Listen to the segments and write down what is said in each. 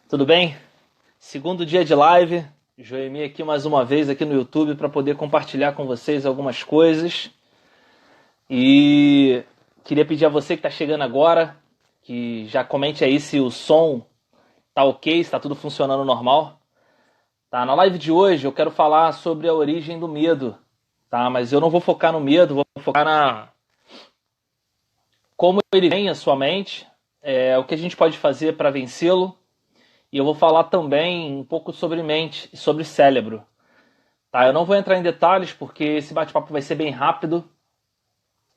Tudo bem? Segundo dia de live, Joemi aqui mais uma vez aqui no YouTube para poder compartilhar com vocês algumas coisas. E queria pedir a você que está chegando agora, que já comente aí se o som tá ok, se está tudo funcionando normal. Tá, na live de hoje eu quero falar sobre a origem do medo, tá? Mas eu não vou focar no medo, vou focar na como ele vem à sua mente, o que a gente pode fazer para vencê-lo. E eu vou falar também um pouco sobre mente e sobre cérebro. Tá, eu não vou entrar em detalhes porque esse bate-papo vai ser bem rápido.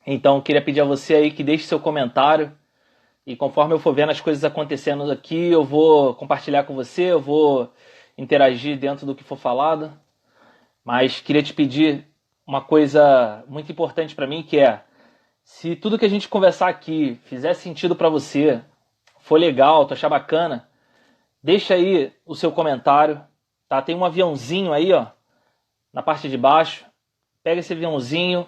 Então eu queria pedir a você aí que deixe seu comentário. E conforme eu for vendo as coisas acontecendo aqui, eu vou compartilhar com você, eu vou interagir dentro do que for falado. Mas queria te pedir uma coisa muito importante para mim, que é: se tudo que a gente conversar aqui fizer sentido para você, for legal, tu achar bacana, deixa aí o seu comentário, tá? Tem um aviãozinho aí, ó, na parte de baixo. Pega esse aviãozinho,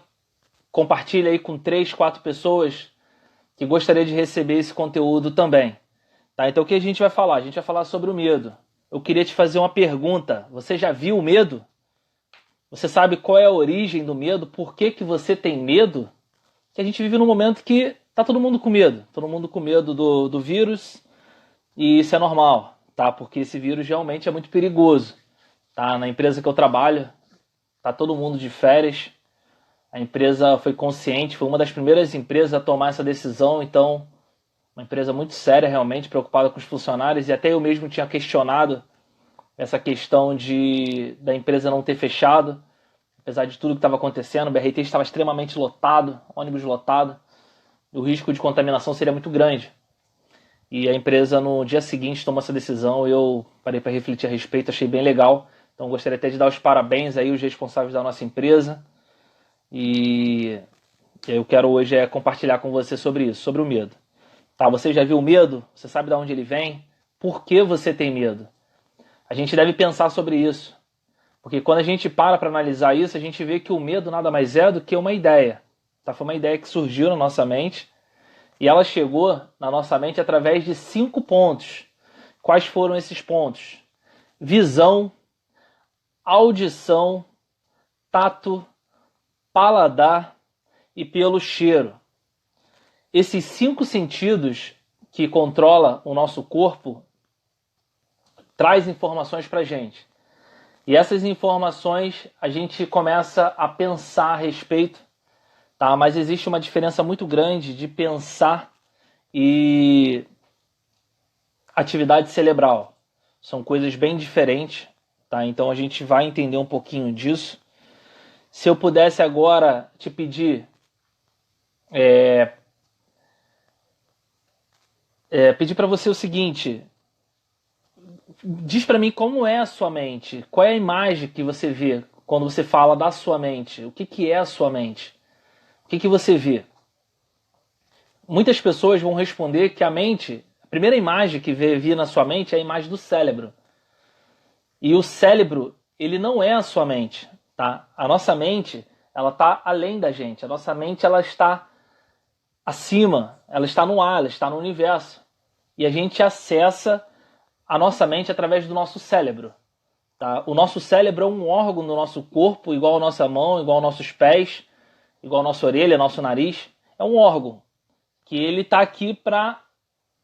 compartilha aí com 3, 4 pessoas que gostaria de receber esse conteúdo também, tá? Então o que a gente vai falar? A gente vai falar sobre o medo. Eu queria te fazer uma pergunta. Você já viu o medo? Você sabe qual é a origem do medo? Por que que você tem medo? Que a gente vive num momento que tá todo mundo com medo. Todo mundo com medo do vírus, e isso é normal, tá? Porque esse vírus realmente é muito perigoso, tá? Na empresa que eu trabalho, tá todo mundo de férias. A empresa foi consciente, foi uma das primeiras empresas a tomar essa decisão, então uma empresa muito séria realmente, preocupada com os funcionários, e até eu mesmo tinha questionado essa questão da empresa não ter fechado, apesar de tudo que estava acontecendo. O BRT estava extremamente lotado, ônibus lotado, o risco de contaminação seria muito grande. E a empresa no dia seguinte tomou essa decisão e eu parei para refletir a respeito, achei bem legal. Então gostaria até de dar os parabéns aí aos responsáveis da nossa empresa. E eu quero hoje compartilhar com você sobre isso, sobre o medo. Tá, você já viu o medo? Você sabe de onde ele vem? Por que você tem medo? A gente deve pensar sobre isso. Porque quando a gente para analisar isso, a gente vê que o medo nada mais é do que uma ideia. Tá? Foi uma ideia que surgiu na nossa mente. E ela chegou na nossa mente através de 5 pontos. Quais foram esses pontos? Visão, audição, tato, paladar e pelo cheiro. Esses 5 sentidos que controlam o nosso corpo traz informações para a gente. E essas informações a gente começa a pensar a respeito, tá? Mas existe uma diferença muito grande de pensar e atividade cerebral. São coisas bem diferentes, tá? Então a gente vai entender um pouquinho disso. Se eu pudesse agora te pedir, pedir para você o seguinte: diz para mim como é a sua mente, qual é a imagem que você vê quando você fala da sua mente, o que que é a sua mente, o que que você vê? Muitas pessoas vão responder que a mente, a primeira imagem que vê na sua mente é a imagem do cérebro. E o cérebro, ele não é a sua mente, tá? A nossa mente, ela está além da gente. A nossa mente, ela está acima, ela está no ar, ela está no universo. E a gente acessa a nossa mente através do nosso cérebro, tá? O nosso cérebro é um órgão do nosso corpo, igual a nossa mão, igual aos nossos pés, igual a nossa orelha, nosso nariz. É um órgão que ele está aqui para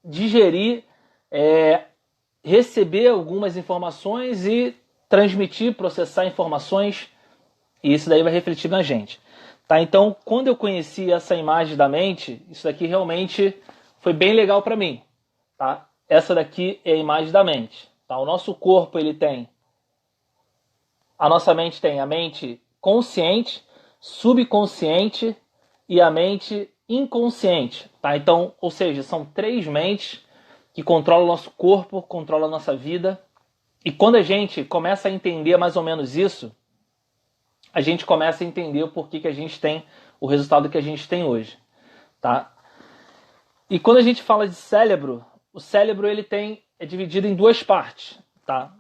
digerir, receber algumas informações e transmitir, processar informações, e isso daí vai refletir na gente. Tá? Então, quando eu conheci essa imagem da mente, isso daqui realmente foi bem legal para mim. Tá? Essa daqui é a imagem da mente. Tá? O nosso corpo, ele tem... A nossa mente tem a mente consciente, subconsciente e a mente inconsciente. Tá? Então, ou seja, são 3 mentes que controlam o nosso corpo, controlam a nossa vida. E quando a gente começa a entender mais ou menos isso, a gente começa a entender o porquê que a gente tem o resultado que a gente tem hoje. Tá? E quando a gente fala de cérebro, o cérebro ele é dividido em 2 partes. Tá?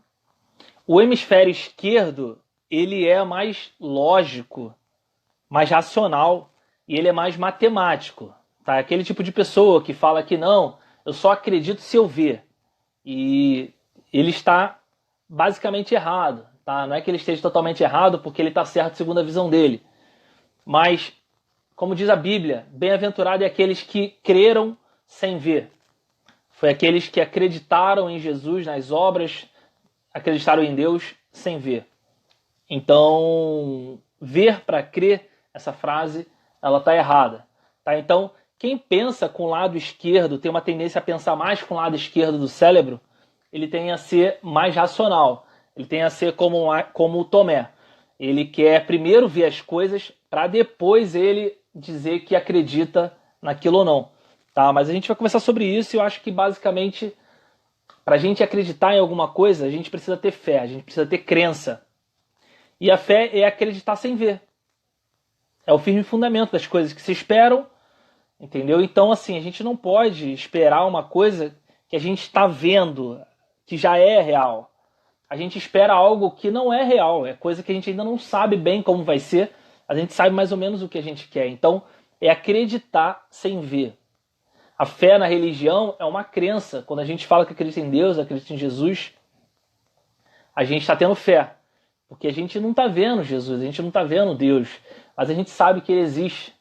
O hemisfério esquerdo, ele é mais lógico, mais racional, e ele é mais matemático. Tá? Aquele tipo de pessoa que fala que não, eu só acredito se eu ver. E ele está basicamente errado, tá? Não é que ele esteja totalmente errado porque ele está certo segundo a visão dele. Mas, como diz a Bíblia, bem-aventurado é aqueles que creram sem ver. Foi aqueles que acreditaram em Jesus, nas obras, acreditaram em Deus sem ver. Então, ver para crer, essa frase, ela está errada. Tá? Então, quem pensa com o lado esquerdo, tem uma tendência a pensar mais com o lado esquerdo do cérebro, ele tem a ser mais racional. Ele tem a ser como o Tomé. Ele quer primeiro ver as coisas para depois ele dizer que acredita naquilo ou não. Tá? Mas a gente vai conversar sobre isso e eu acho que basicamente para a gente acreditar em alguma coisa, a gente precisa ter fé, a gente precisa ter crença. E a fé é acreditar sem ver. É o firme fundamento das coisas que se esperam, entendeu? Então, assim, a gente não pode esperar uma coisa que a gente está vendo, que já é real. A gente espera algo que não é real, é coisa que a gente ainda não sabe bem como vai ser, a gente sabe mais ou menos o que a gente quer. Então, é acreditar sem ver. A fé na religião é uma crença. Quando a gente fala que acredita em Deus, acredita em Jesus, a gente está tendo fé. Porque a gente não está vendo Jesus, a gente não está vendo Deus, mas a gente sabe que ele existe.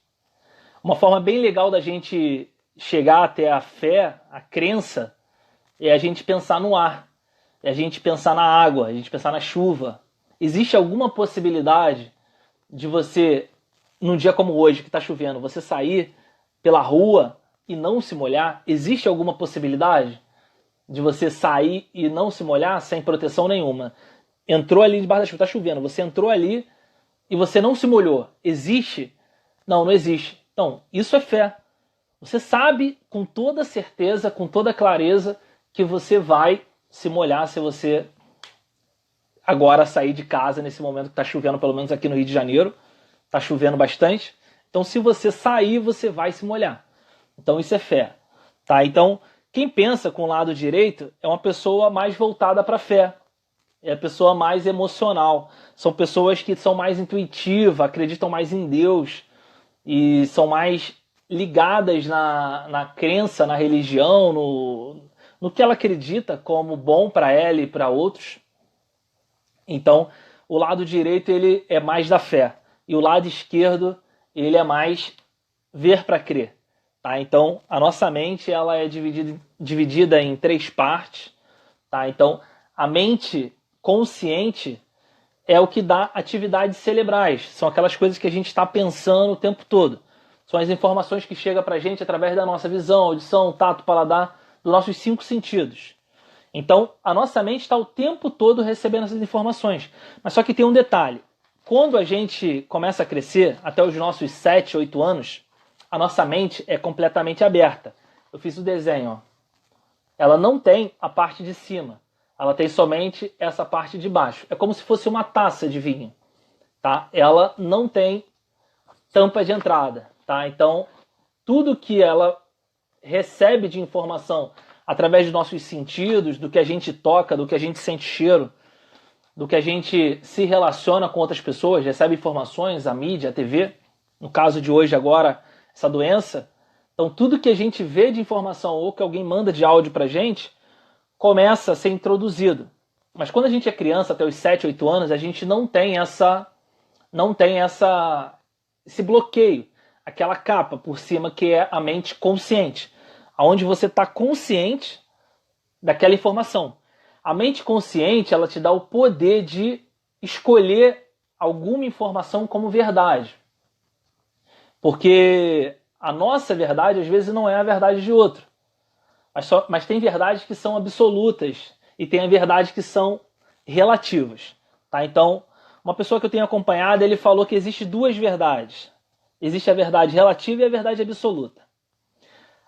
Uma forma bem legal da gente chegar até a fé, a crença, é a gente pensar no ar, é a gente pensar na água, a gente pensar na chuva. Existe alguma possibilidade de você, num dia como hoje, que está chovendo, você sair pela rua e não se molhar? Existe alguma possibilidade de você sair e não se molhar sem proteção nenhuma? Entrou ali debaixo da chuva, está chovendo, você entrou ali e você não se molhou. Existe? Não, não existe. Então, isso é fé. Você sabe com toda certeza, com toda clareza, que você vai se molhar se você agora sair de casa nesse momento que está chovendo, pelo menos aqui no Rio de Janeiro. Está chovendo bastante. Então, se você sair, você vai se molhar. Então, isso é fé. Tá? Então, quem pensa com o lado direito é uma pessoa mais voltada para a fé. É a pessoa mais emocional. São pessoas que são mais intuitivas, acreditam mais em Deus e são mais ligadas na crença, na religião, no que ela acredita como bom para ela e para outros. Então, o lado direito ele é mais da fé e o lado esquerdo ele é mais ver para crer. Tá? Então, a nossa mente ela é dividida em três partes. Tá? Então, a mente consciente é o que dá atividades cerebrais. São aquelas coisas que a gente está pensando o tempo todo. São as informações que chegam para a gente através da nossa visão, audição, tato, paladar, dos nossos 5 sentidos. Então, a nossa mente está o tempo todo recebendo essas informações. Mas só que tem um detalhe. Quando a gente começa a crescer, até os nossos 7, 8 anos, a nossa mente é completamente aberta. Eu fiz o desenho. Ó. Ela não tem a parte de cima. Ela tem somente essa parte de baixo. É como se fosse uma taça de vinho. Tá? Ela não tem tampa de entrada. Tá? Então, tudo que ela recebe de informação através dos nossos sentidos, do que a gente toca, do que a gente sente cheiro, do que a gente se relaciona com outras pessoas, recebe informações, a mídia, a TV, no caso de hoje agora, essa doença. Então, tudo que a gente vê de informação ou que alguém manda de áudio pra gente, começa a ser introduzido. Mas quando a gente é criança, até os 7, 8 anos, a gente não tem esse bloqueio, aquela capa por cima que é a mente consciente, onde você está consciente daquela informação. A mente consciente ela te dá o poder de escolher alguma informação como verdade. Porque a nossa verdade às vezes não é a verdade de outro. Mas tem verdades que são absolutas e tem a verdade que são relativas. Tá? Então, uma pessoa que eu tenho acompanhado, ele falou que existe duas verdades. Existe a verdade relativa e a verdade absoluta.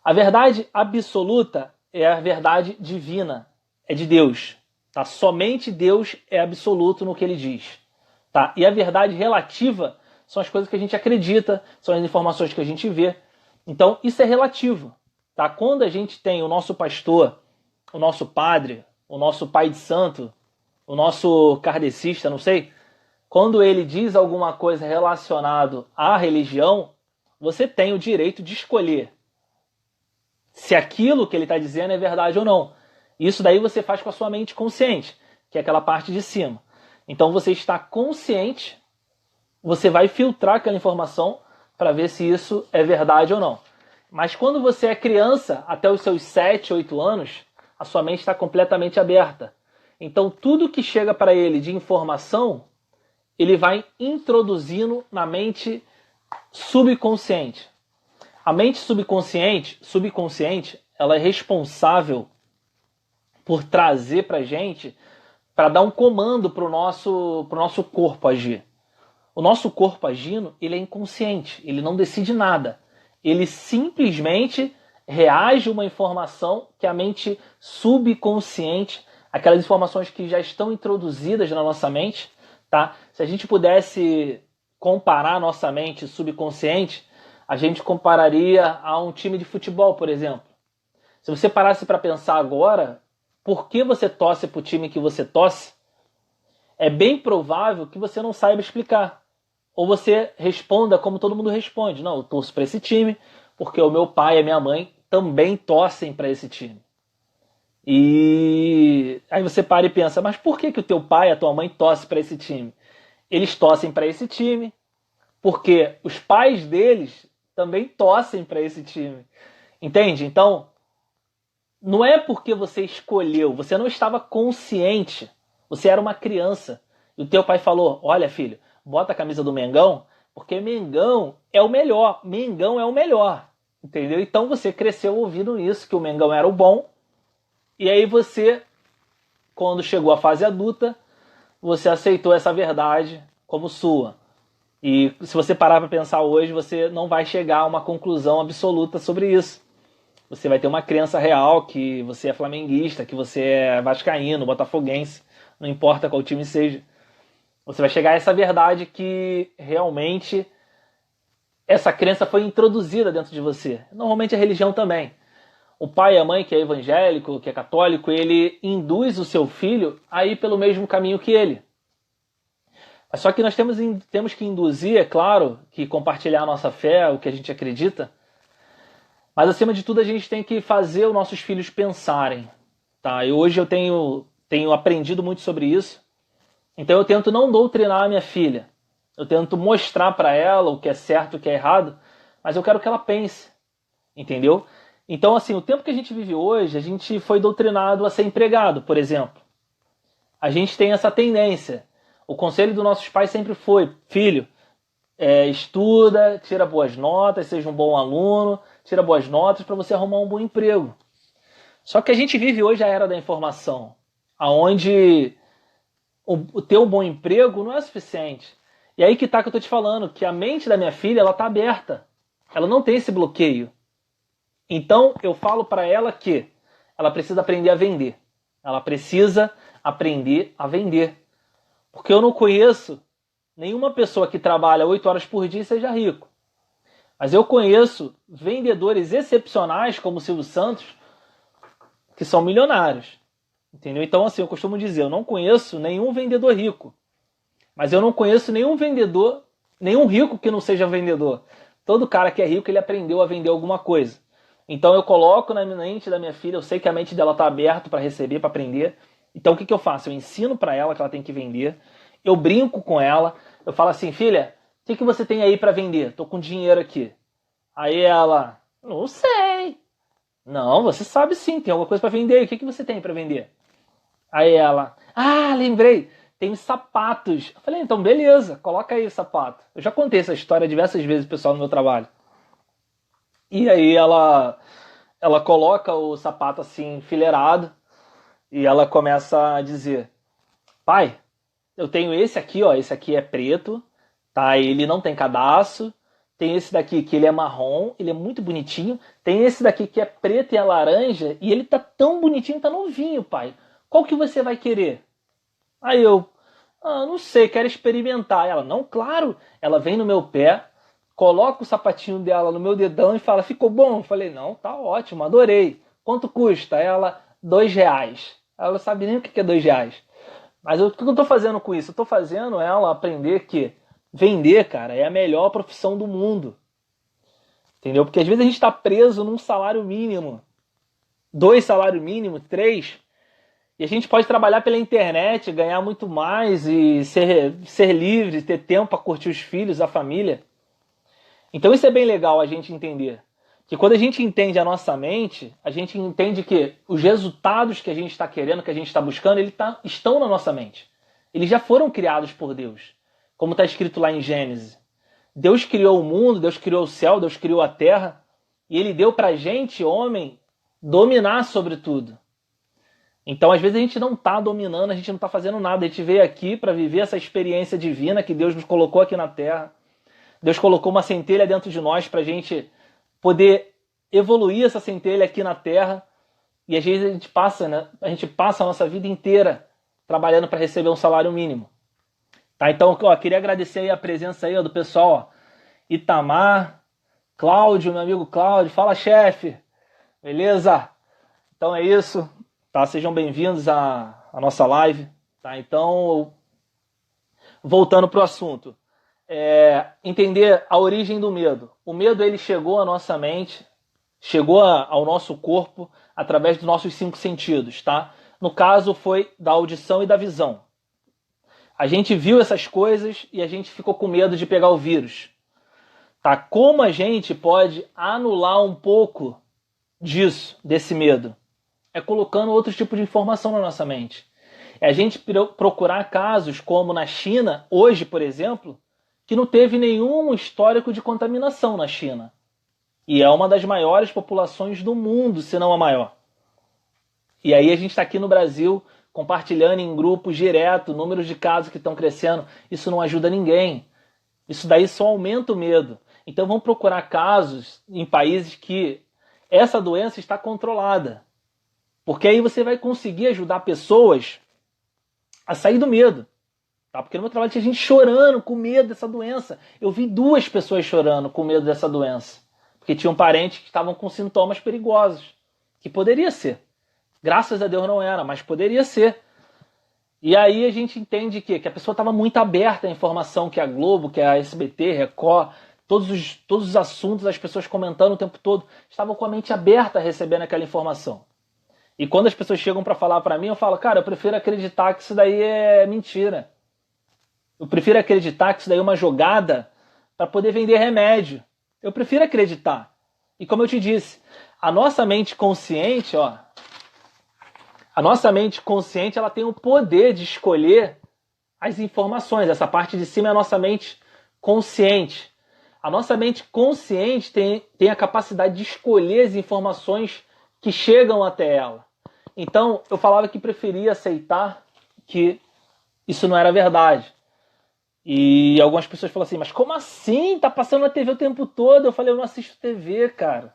A verdade absoluta é a verdade divina, é de Deus. Tá? Somente Deus é absoluto no que ele diz. Tá? E a verdade relativa são as coisas que a gente acredita, são as informações que a gente vê. Então, isso é relativo. Tá? Quando a gente tem o nosso pastor, o nosso padre, o nosso pai de santo, o nosso kardecista, não sei, quando ele diz alguma coisa relacionada à religião, você tem o direito de escolher se aquilo que ele está dizendo é verdade ou não. Isso daí você faz com a sua mente consciente, que é aquela parte de cima. Então você está consciente, você vai filtrar aquela informação para ver se isso é verdade ou não. Mas quando você é criança, até os seus 7, 8 anos, a sua mente está completamente aberta. Então tudo que chega para ele de informação, ele vai introduzindo na mente subconsciente. A mente subconsciente, ela é responsável por trazer para a gente, para dar um comando para o nosso corpo agir. O nosso corpo agindo, ele é inconsciente, ele não decide nada. Ele simplesmente reage a uma informação que a mente subconsciente, aquelas informações que já estão introduzidas na nossa mente, tá? Se a gente pudesse comparar a nossa mente subconsciente, a gente compararia a um time de futebol, por exemplo. Se você parasse para pensar agora, por que você torce para o time que você torce, é bem provável que você não saiba explicar. Ou você responda como todo mundo responde. Não, eu torço para esse time porque o meu pai e a minha mãe também torcem para esse time. E aí você para e pensa, mas por que o teu pai e a tua mãe torcem para esse time? Eles torcem para esse time porque os pais deles também torcem para esse time. Entende? Então, não é porque você escolheu, você não estava consciente, você era uma criança. E o teu pai falou, olha filho, bota a camisa do Mengão, porque Mengão é o melhor, Mengão é o melhor. Entendeu? Então você cresceu ouvindo isso, que o Mengão era o bom. E aí você, quando chegou à fase adulta, você aceitou essa verdade como sua. E se você parar para pensar hoje, você não vai chegar a uma conclusão absoluta sobre isso. Você vai ter uma crença real que você é flamenguista, que você é vascaíno, botafoguense, não importa qual time seja. Você vai chegar a essa verdade que realmente essa crença foi introduzida dentro de você. Normalmente a religião também. O pai e a mãe, que é evangélico, que é católico, ele induz o seu filho a ir pelo mesmo caminho que ele. Só que nós temos que induzir, é claro, que compartilhar a nossa fé, o que a gente acredita, mas acima de tudo a gente tem que fazer os nossos filhos pensarem. Tá? E hoje eu tenho aprendido muito sobre isso, então eu tento não doutrinar a minha filha. Eu tento mostrar para ela o que é certo e o que é errado, mas eu quero que ela pense, entendeu? Então, assim, o tempo que a gente vive hoje, a gente foi doutrinado a ser empregado, por exemplo. A gente tem essa tendência. O conselho dos nossos pais sempre foi, filho, estuda, tira boas notas, seja um bom aluno, tira boas notas para você arrumar um bom emprego. Só que a gente vive hoje a era da informação, onde o ter um bom emprego não é suficiente. E aí que tá que eu tô te falando, que a mente da minha filha, ela tá aberta. Ela não tem esse bloqueio. Então eu falo para ela que ela precisa aprender a vender. Ela precisa aprender a vender. Porque eu não conheço nenhuma pessoa que trabalha 8 horas por dia e seja rico. Mas eu conheço vendedores excepcionais, como o Silvio Santos, que são milionários. Entendeu? Então, assim, eu costumo dizer, eu não conheço nenhum vendedor rico. Mas eu não conheço nenhum vendedor, nenhum rico que não seja vendedor. Todo cara que é rico, ele aprendeu a vender alguma coisa. Então eu coloco na mente da minha filha, eu sei que a mente dela está aberta para receber, para aprender. Então o que eu faço? Eu ensino para ela que ela tem que vender. Eu brinco com ela. Eu falo assim, filha, o que você tem aí para vender? Tô com dinheiro aqui. Aí ela, não sei. Não, você sabe sim, tem alguma coisa para vender. O que você tem para vender? Aí ela, lembrei, tem os sapatos. Eu falei, então beleza, coloca aí o sapato. Eu já contei essa história diversas vezes pro pessoal no meu trabalho. E aí ela coloca o sapato assim enfileirado e ela começa a dizer, pai, eu tenho esse aqui, ó, esse aqui é preto, tá? Ele não tem cadastro. Tem esse daqui que ele é marrom, ele é muito bonitinho. Tem esse daqui que é preto e é laranja e ele tá tão bonitinho, tá novinho, pai. Qual que você vai querer? Aí eu, não sei, quero experimentar. Ela, não, claro. Ela vem no meu pé, coloca o sapatinho dela no meu dedão e fala, ficou bom? Eu falei, não, tá ótimo, adorei. Quanto custa? Ela, R$2. Ela não sabe nem o que é R$2. Mas o que eu tô fazendo com isso? Eu tô fazendo ela aprender que vender, cara, é a melhor profissão do mundo. Entendeu? Porque às vezes a gente tá preso num salário mínimo. 2 salários mínimos, 3. E a gente pode trabalhar pela internet, ganhar muito mais e ser livre, ter tempo para curtir os filhos, a família. Então isso é bem legal a gente entender. Que quando a gente entende a nossa mente, a gente entende que os resultados que a gente está querendo, que a gente está buscando, estão na nossa mente. Eles já foram criados por Deus. Como está escrito lá em Gênesis. Deus criou o mundo, Deus criou o céu, Deus criou a terra. E Ele deu para a gente, homem, dominar sobre tudo. Então, às vezes, a gente não está dominando, a gente não está fazendo nada. A gente veio aqui para viver essa experiência divina que Deus nos colocou aqui na terra. Deus colocou uma centelha dentro de nós para a gente poder evoluir essa centelha aqui na terra. E às vezes a gente passa a nossa vida inteira trabalhando para receber um salário mínimo. Tá? Então, queria agradecer aí a presença aí, do pessoal. Itamar, Cláudio, meu amigo Cláudio. Fala, chefe. Beleza? Então é isso. Tá? Sejam bem-vindos à nossa live. Tá? Então, voltando para o assunto. Entender a origem do medo. O medo ele chegou à nossa mente, chegou ao nosso corpo através dos nossos 5 sentidos, tá? No caso foi da audição e da visão. A gente viu essas coisas e a gente ficou com medo de pegar o vírus, tá? Como a gente pode anular um pouco desse medo? É colocando outro tipo de informação na nossa mente. É a gente procurar casos como na China, hoje, por exemplo, que não teve nenhum histórico de contaminação na China. E é uma das maiores populações do mundo, se não a maior. E aí a gente está aqui no Brasil compartilhando em grupos direto, números de casos que estão crescendo. Isso não ajuda ninguém. Isso daí só aumenta o medo. Então vamos procurar casos em países que essa doença está controlada. Porque aí você vai conseguir ajudar pessoas a sair do medo. Tá? Porque no meu trabalho tinha gente chorando com medo dessa doença. Eu vi 2 pessoas chorando com medo dessa doença. Porque tinham parentes que estavam com sintomas perigosos. Que poderia ser. Graças a Deus não era, mas poderia ser. E aí a gente entende que a pessoa estava muito aberta à informação que a Globo, que a SBT, Record, todos os assuntos, as pessoas comentando o tempo todo, estavam com a mente aberta a receber aquela informação. E quando as pessoas chegam para falar para mim, eu falo, cara, eu prefiro acreditar que isso daí é mentira. Eu prefiro acreditar que isso daí é uma jogada para poder vender remédio. Eu prefiro acreditar. E como eu te disse, a nossa mente consciente, ela tem o poder de escolher as informações. Essa parte de cima é a nossa mente consciente. A nossa mente consciente tem a capacidade de escolher as informações que chegam até ela. Então, eu falava que preferia aceitar que isso não era verdade. E algumas pessoas falam assim, mas como assim? Tá passando na TV o tempo todo? Eu falei, eu não assisto TV, cara.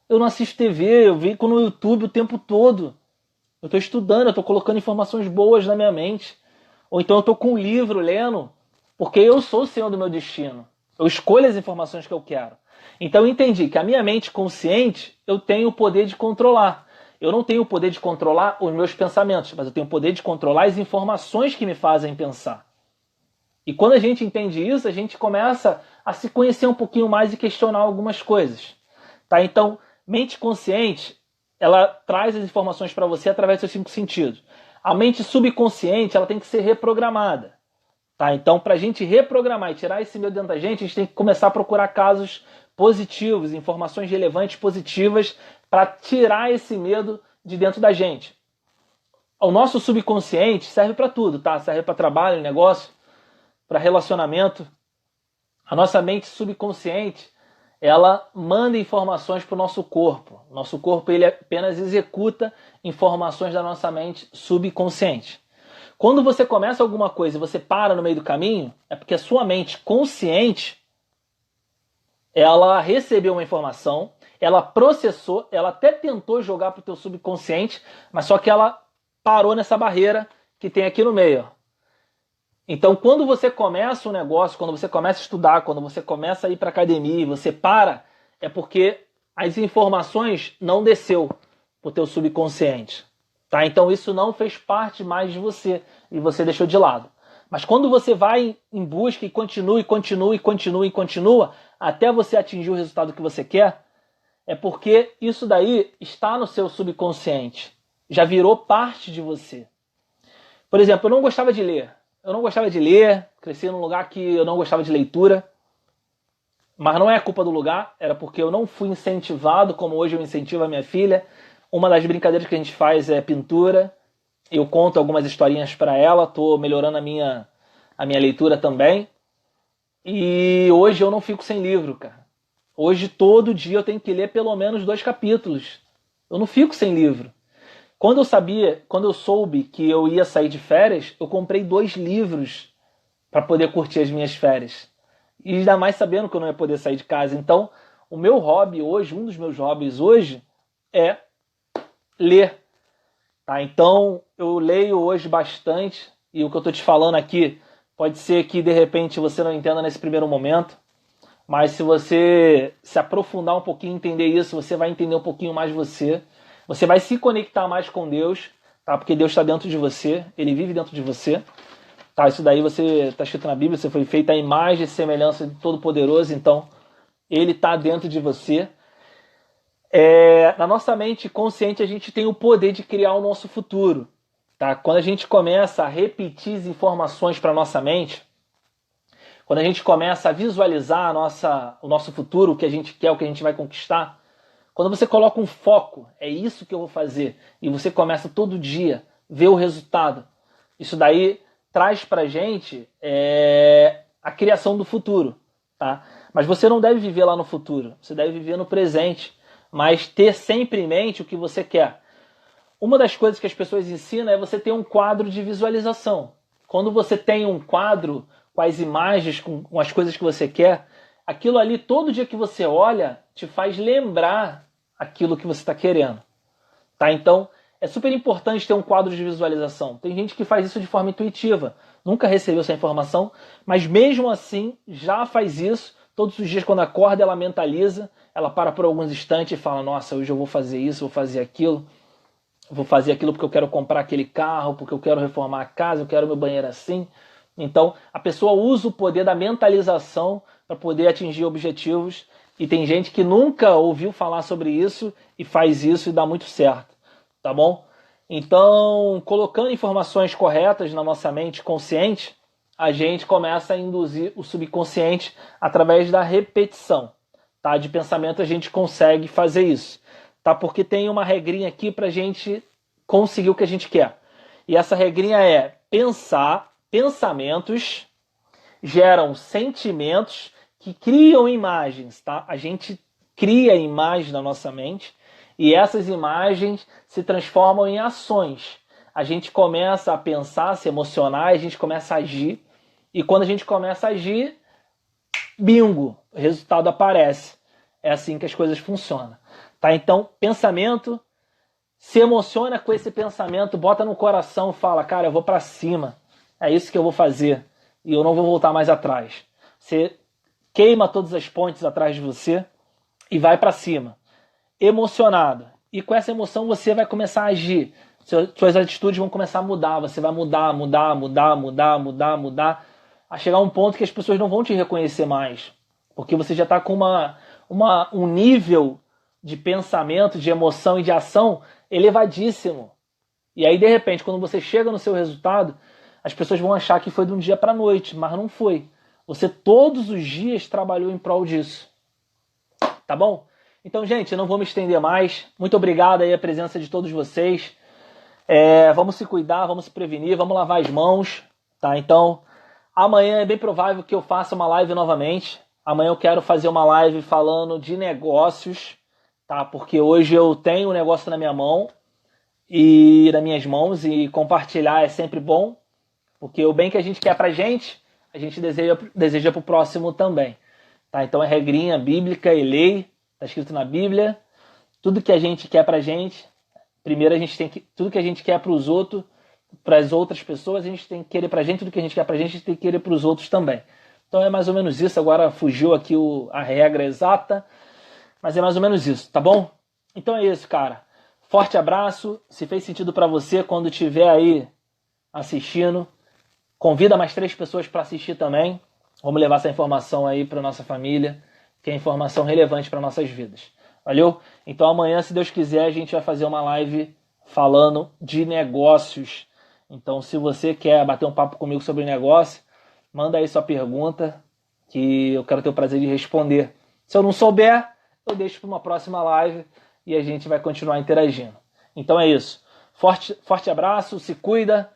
Eu não assisto TV, eu fico no YouTube o tempo todo. Eu estou estudando, eu estou colocando informações boas na minha mente. Ou então eu estou com um livro lendo, porque eu sou o senhor do meu destino. Eu escolho as informações que eu quero. Então eu entendi que a minha mente consciente, eu tenho o poder de controlar. Eu não tenho o poder de controlar os meus pensamentos, mas eu tenho o poder de controlar as informações que me fazem pensar. E quando a gente entende isso, a gente começa a se conhecer um pouquinho mais e questionar algumas coisas. Tá? Então, mente consciente, ela traz as informações para você através dos seus 5 sentidos. A mente subconsciente, ela tem que ser reprogramada. Tá? Então, para a gente reprogramar e tirar esse medo dentro da gente, a gente tem que começar a procurar casos positivos, informações relevantes, positivas, para tirar esse medo de dentro da gente. O nosso subconsciente serve para tudo, tá? Serve para trabalho, negócio, para relacionamento. A nossa mente subconsciente, ela manda informações para o nosso corpo. Nosso corpo ele apenas executa informações da nossa mente subconsciente. Quando você começa alguma coisa e você para no meio do caminho, é porque a sua mente consciente, ela recebeu uma informação, ela processou, ela até tentou jogar para o teu subconsciente, mas só que ela parou nessa barreira que tem aqui no meio. Então, quando você começa um negócio, quando você começa a estudar, quando você começa a ir para a academia e você para, é porque as informações não desceu para o teu subconsciente. Tá? Então, isso não fez parte mais de você e você deixou de lado. Mas quando você vai em busca e continua, até você atingir o resultado que você quer, é porque isso daí está no seu subconsciente. já virou parte de você. Por exemplo, eu não gostava de ler. Eu não gostava de ler, cresci num lugar que eu não gostava de leitura, mas não é culpa do lugar, era porque eu não fui incentivado como hoje eu incentivo a minha filha. Uma das brincadeiras que a gente faz é pintura. Eu conto algumas historinhas para ela, estou melhorando a minha leitura também. E hoje eu não fico sem livro, cara. Hoje todo dia eu tenho que ler pelo menos 2 capítulos. Eu não fico sem livro. Quando eu soube que eu ia sair de férias, eu comprei 2 livros para poder curtir as minhas férias. E ainda mais sabendo que eu não ia poder sair de casa. Então, o meu hobby hoje, um dos meus hobbies hoje, é ler. Tá? Então, eu leio hoje bastante. E o que eu estou te falando aqui, pode ser que de repente você não entenda nesse primeiro momento. Mas se você se aprofundar um pouquinho e entender isso, você vai entender um pouquinho mais você. Você vai se conectar mais com Deus, tá? Porque Deus está dentro de você, Ele vive dentro de você. Tá? Isso daí você está escrito na Bíblia, você foi feito à imagem e semelhança de Todo-Poderoso, então Ele está dentro de você. Na nossa mente consciente, a gente tem o poder de criar o nosso futuro. Tá? Quando a gente começa a repetir as informações para a nossa mente, quando a gente começa a visualizar o nosso futuro, o que a gente quer, o que a gente vai conquistar, quando você coloca um foco, é isso que eu vou fazer, e você começa todo dia a ver o resultado, isso daí traz pra gente a criação do futuro. Tá? Mas você não deve viver lá no futuro, você deve viver no presente, mas ter sempre em mente o que você quer. Uma das coisas que as pessoas ensinam é você ter um quadro de visualização. Quando você tem um quadro com as imagens, com as coisas que você quer, aquilo ali, todo dia que você olha, te faz lembrar aquilo que você está querendo. Tá? Então, é super importante ter um quadro de visualização. Tem gente que faz isso de forma intuitiva, nunca recebeu essa informação, mas mesmo assim já faz isso. Todos os dias, quando acorda, ela mentaliza, ela para por alguns instantes e fala: nossa, hoje eu vou fazer isso, vou fazer aquilo. Vou fazer aquilo porque eu quero comprar aquele carro, porque eu quero reformar a casa, eu quero meu banheiro assim. Então, a pessoa usa o poder da mentalização para poder atingir objetivos. E tem gente que nunca ouviu falar sobre isso e faz isso e dá muito certo. Tá bom? Então, colocando informações corretas na nossa mente consciente, a gente começa a induzir o subconsciente através da repetição. Tá? De pensamento a gente consegue fazer isso. Tá? Porque tem uma regrinha aqui para a gente conseguir o que a gente quer. E essa regrinha é: pensamentos geram sentimentos que criam imagens. Tá? A gente cria imagens na nossa mente e essas imagens se transformam em ações. A gente começa a pensar, se emocionar, a gente começa a agir. E quando a gente começa a agir, bingo, o resultado aparece. É assim que as coisas funcionam. Tá? Então, pensamento, se emociona com esse pensamento, bota no coração e fala: cara, eu vou para cima, é isso que eu vou fazer e eu não vou voltar mais atrás. Você queima todas as pontes atrás de você e vai para cima, emocionado. E com essa emoção você vai começar a agir, suas atitudes vão começar a mudar, você vai mudar, a chegar a um ponto que as pessoas não vão te reconhecer mais, porque você já está com um nível de pensamento, de emoção e de ação elevadíssimo. E aí, de repente, quando você chega no seu resultado, as pessoas vão achar que foi de um dia para a noite, mas não foi. Você todos os dias trabalhou em prol disso. Tá bom? Então, gente, eu não vou me estender mais. Muito obrigado aí a presença de todos vocês. Vamos se cuidar, vamos se prevenir, vamos lavar as mãos. Tá? Então, amanhã é bem provável que eu faça uma live novamente. Amanhã eu quero fazer uma live falando de negócios, tá? Porque hoje eu tenho um negócio na minha mão e nas minhas mãos, e compartilhar é sempre bom, porque o bem que a gente quer pra gente, a gente deseja pro próximo também. Tá? Então é regrinha bíblica e lei, tá escrito na Bíblia. Tudo que a gente quer pra gente, primeiro a gente tem que, tudo que a gente quer pros outros, para as outras pessoas, a gente tem que querer pra gente, tudo que a gente quer pra gente, a gente tem que querer pros outros também. Então é mais ou menos isso. Agora fugiu aqui a regra exata, mas é mais ou menos isso, tá bom? Então é isso, cara. Forte abraço. Se fez sentido para você, quando estiver aí assistindo, convida mais 3 pessoas para assistir também. Vamos levar essa informação aí para nossa família, que é informação relevante para nossas vidas. Valeu? Então amanhã, se Deus quiser, a gente vai fazer uma live falando de negócios. Então, se você quer bater um papo comigo sobre negócio, manda aí sua pergunta, que eu quero ter o prazer de responder. Se eu não souber, eu deixo para uma próxima live e a gente vai continuar interagindo. Então é isso. Forte abraço, se cuida.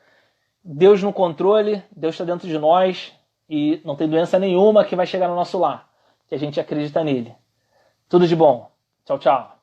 Deus no controle, Deus está dentro de nós e não tem doença nenhuma que vai chegar no nosso lar, que a gente acredita nele. Tudo de bom. Tchau, tchau.